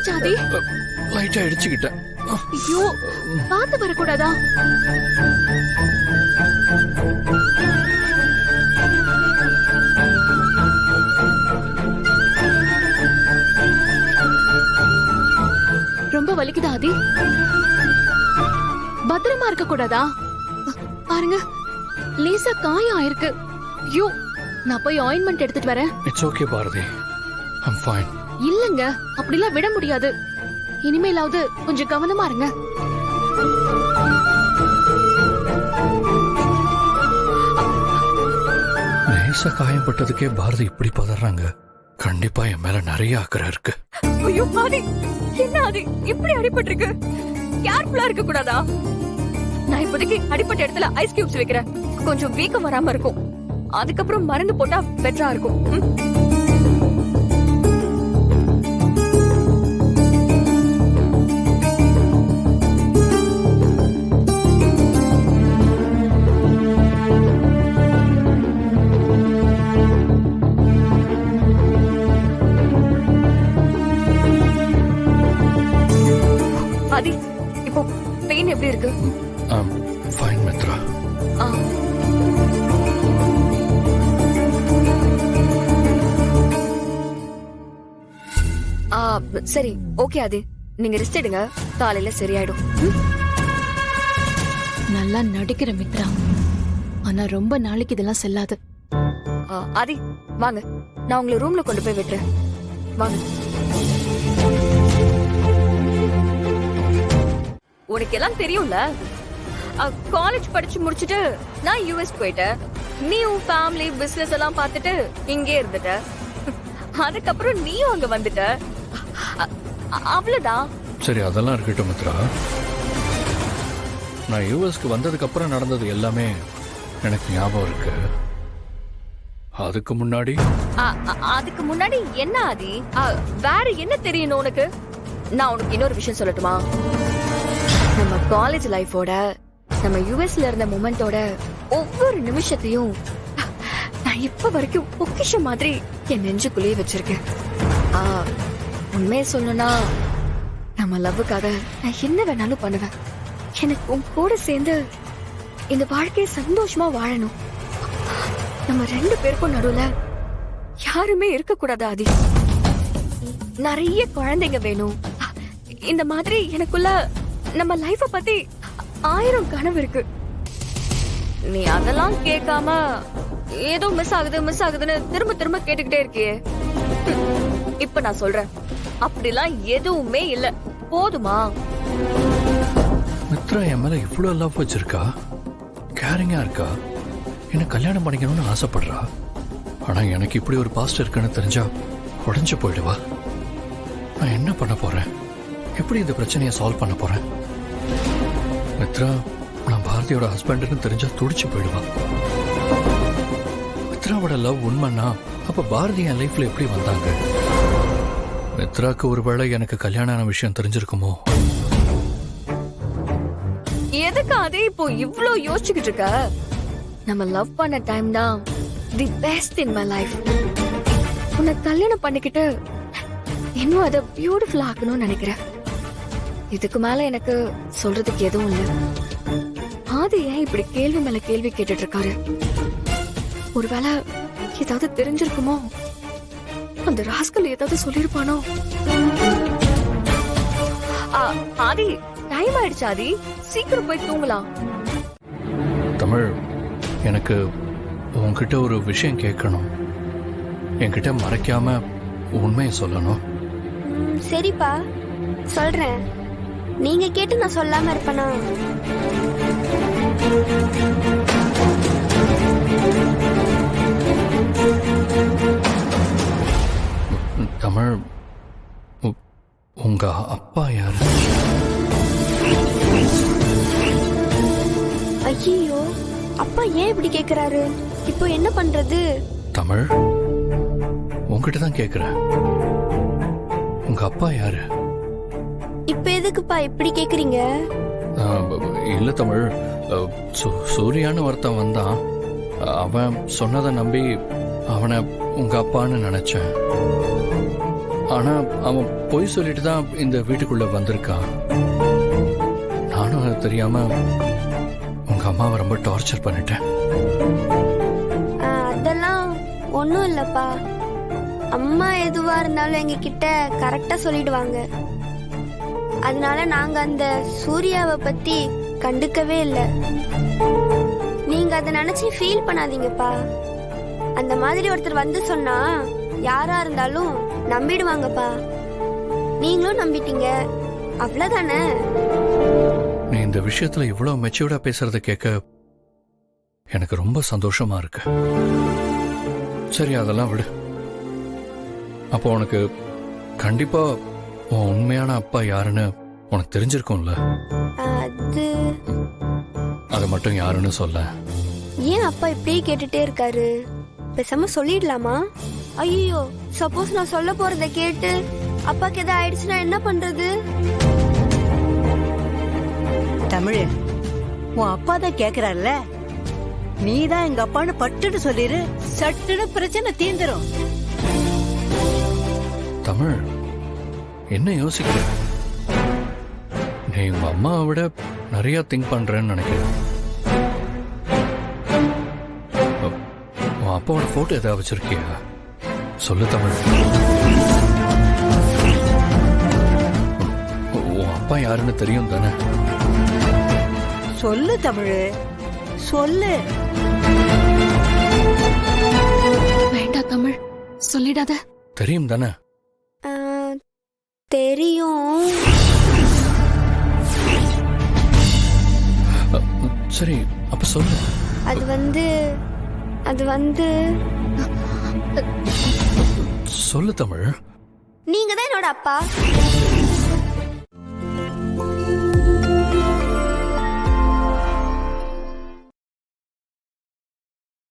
என்னாச்சு ஆதி? லைட்டா இடிச்சுக்கிட்டேன். ஐயோ, பார்த்து வரக்கூடாதா? ரொம்ப வலிக்குதா ஆதி? பத்திரமா இருக்க கூடாதா? பாருங்க, லேசா காயம் ஆயிருக்கு. ஐயோ, நான் போய் ஆயின்மெண்ட் எடுத்துட்டு வரேன். It's okay Bharathi, I'm fine. இல்லங்க, அப்படிலாம் விட முடியாது. இனிமேலாவது கொஞ்சம் கவனமா இருங்க. லேசா காயப்பட்டதுக்கே பாரதி இப்படி பதறாங்க. கண்டிப்பா என் மேல நிறைய அக்கறை இருக்கு. ஐயோ ஆதி, என்ன ஆதி இப்படி அடிபட்டிருக்கு? கேர்ஃபுல்லா இருக்க கூடாதா? நான் இப்போதைக்கு அடிபட்ட இடத்துல ஐஸ் கியூப்ஸ் வைக்கிறேன். கொஞ்சம் வீக்கம் வராம இருக்கும். அதுக்கப்புறம் மருந்து போட்டா பெட்டரா இருக்கும். ஆதி, இப்போ பெயின் எப்படி இருக்கு? ஃபைன் மித்ரா. சரி, ஓகே ஆதி, நீங்க ரெஸ்ட் எடுங்க. காலையில சரியாயிடும். நல்லா நடிக்கிற மித்ரா, ஆனா ரொம்ப நாளைக்கு இதெல்லாம் செல்லாது. ஆதி வாங்க, நான் உங்களை ரூம்ல கொண்டு போய் விட்டுறேன். வாங்க. உனக்கு எல்லாம் தெரியும்ல, காலேஜ் படிச்சு முடிச்சிட்டு நான் யுஎஸ் போயிட்டேன். நீ உன் ஃபேமிலி பிசினஸ் எல்லாம் பார்த்துட்டு இங்கே இருந்துட்ட. அதுக்கப்புறம் நீயும் அங்க வந்துட்ட. அவ்வளவுதான். சரி, அதெல்லாம் இருக்கட்டும் மித்ரா. நான் யூஎஸ்க்கு வந்ததுக்கு அப்புறம் நடந்தது எல்லாமே எனக்கு ஞாபகம் இருக்கு. அதுக்கு முன்னாடி என்ன ஆதி? வேற என்ன தெரியணும் உனக்கு? நான் உனக்கு இன்னொரு விஷயம் சொல்லட்டுமா? நம்ம காலேஜ் லைஃபோட, நம்ம யுஎஸ்ல இருந்த மொமெண்டோட ஒவ்வொரு நிமிஷத்தையும் நான் இப்ப வரைக்கும் பொக்கிஷம் மாதிரி என் நெஞ்சுக்குள்ளேயே வச்சிருக்கேன். உண்மையை சொல்லணும்னா, நம்ம லவ்வுக்காக நான் என்ன வேணாலும் பண்ணுவேன். எனக்கு உன் கூட சேர்ந்து இந்த வாழ்க்கையை சந்தோஷமா வாழணும். நம்ம ரெண்டு பேருக்கும் நடுவுல யாருமே இருக்க கூடாது ஆதி. நிறைய குழந்தைங்க வேணும். இந்த மாதிரி எனக்குள்ள நம்ம லைஃப பத்தி 1000 கனவு இருக்கு. நீ அதெல்லாம் கேட்காம ஏதோ மிஸ் ஆகுதுன்னு திரும்ப திரும்ப கேட்டுக்கிட்டே இருக்கியே. இப்ப நான் சொல்றேன், அப்படிலாம் எதுவுமே இல்ல. போதுமா? மித்ரா என் மேல இவ்வளவு லவ் வச்சிருக்கா, கேரிங்கா இருக்கா, என்ன கல்யாணம் பண்ணிக்கணும்னு ஆசைப்படுறா. ஆனா எனக்கு இப்படி ஒரு பாஸ்ட் இருக்குன்னு தெரிஞ்சா உடஞ்சு போயிடுவா. நான் என்ன பண்ண போறேன்? எப்படி இந்த பிரச்சனையை சால்வ் பண்ண போறேன்? மித்ரா நான் பாரதியோட ஹஸ்பண்ட்னு தெரிஞ்சா துடிச்சு போயிடுவா. மித்ராவோட லவ் உண்மைன்னா அப்ப பாரதி என் லைஃப்ல எப்படி வந்தாங்க? மித்ராக்கு ஒருவேளை எனக்கு கல்யாண விஷயம் தெரிஞ்சிருக்குமோ? எதுக்கு அதே இப்போ இவ்ளோ யோசிச்சுக்கிட்டு இருக்க? நம்ம லவ் பண்ண டைம் தான் the best in my life. உன்னை கல்யாணம் பண்ணிக்கிட்டு இன்னும் அதை பியூட்டிஃபுல் ஆக்கணும்னு நினைக்கிறேன். இதுக்கு மேல எனக்கு சொல்றதுக்கு எதுவும் இல்ல. ஆதி ஏன் இப்படி கேள்வி மேல கேள்வி கேட்டுட்டு இருக்காரு? ஒருவேளை ஏதாவது தெரிஞ்சிருக்குமோ? அந்த ராஸ்கல் ஏதாவது சொல்லிருப்பானோ? ஆதி, டைம் ஆயிடுச்சு ஆதி, சீக்கிரம் போய் தூங்கலாம். தமிழ், எனக்கு உன்கிட்ட ஒரு விஷயம் கேட்கணும். என்கிட்ட மறைக்காம உண்மையை சொல்லணும். சரிப்பா, சொல்றேன். நீங்க கேட்டு நான் சொல்லாம இருப்பேனா? தமிழ், உங்க அப்பா யாரு? ஐயோ, அப்பா ஏன் இப்படி கேக்குறாரு? இப்போ என்ன பண்றது? தமிழ், உங்ககிட்ட தான் கேக்குறேன். உங்க அப்பா யாரு? இப்ப எதுக்குப்பா இப்படி கேக்குறீங்க? இல்ல தமிழ், சூர்யான்னு ஒருத்தன் வந்தான். அவன் சொன்னதை நம்பி அவனை உங்க அப்பான்னு நினைச்சேன். ஆனா அவன் பொய் சொல்லிட்டு தான் இந்த வீட்டுக்குள்ள வந்திருக்கான். நானும் அது தெரியாம உங்க அம்மாவை ரொம்ப டார்ச்சர் பண்ணிட்டேன். அதெல்லாம் ஒன்றும் இல்லப்பா. அம்மா எதுவா இருந்தாலும் எங்க கிட்ட கரெக்டா சொல்லிடுவாங்க. அதனால நாங்க அந்த சூர்யாவை பத்தி கண்டுக்கவே இல்லை. நீங்க அதை நினைச்சு ஃபீல் பண்ணாதீங்கப்பா. அந்த மாதிரி ஒருத்தர் வந்து சொன்னா யாரா இருந்தாலும் நம்பிடுவாங்கப்பா. நீங்களும் நம்பிட்டீங்க, அவ்வளவுதானே. நீ இந்த விஷயத்துல இவ்வளவு மெச்சூர்டா பேசுறத கேட்க எனக்கு ரொம்ப சந்தோஷமா இருக்கு. சரி, அதெல்லாம் விடு. அப்போ உனக்கு கண்டிப்பா உன் உண்மையான அப்பா யாருன்னு உனக்கு தெரிஞ்சிருக்கும்ல? அது மட்டும் யாருன்னு சொல்ல. ஏன் அப்பா இப்படியே கேட்டுட்டே இருக்காரு? பேசாம சொல்லிடலாமா? ஐயோ, சப்போஸ் நான் சொல்ல போறத கேட்டு அப்பாக்கு எதாவது ஆயிடுச்சுன்னா என்ன பண்றது? தமிழ், உன் அப்பா தான் கேக்குறாருல, நீதான் எங்க அப்பான்னு பட்டுன்னு சொல்லிரு. சட்டுன்னு பிரச்சனை தீந்துரும். தமிழ், என்ன யோசிக்கிற? நீ உங்க அம்மாவை விட நிறைய திங்க் பண்றேன்னு நினைக்கிறேன். உன் அப்பாவோட போட்டோ ஏதாவது வச்சிருக்கியா? சொல்லு தமிழ். உன் அப்பா யாருன்னு தெரியும் தானே? சொல்லு தமிழ், சொல்லு. வேண்டாம் தமிழ், சொல்லிடாத. தெரியும் தானே? தெரியும். சரி, அப்ப சொல்லு. அது வந்து சொல்லு தமிழ். நீங்க தான் என்னோட அப்பா.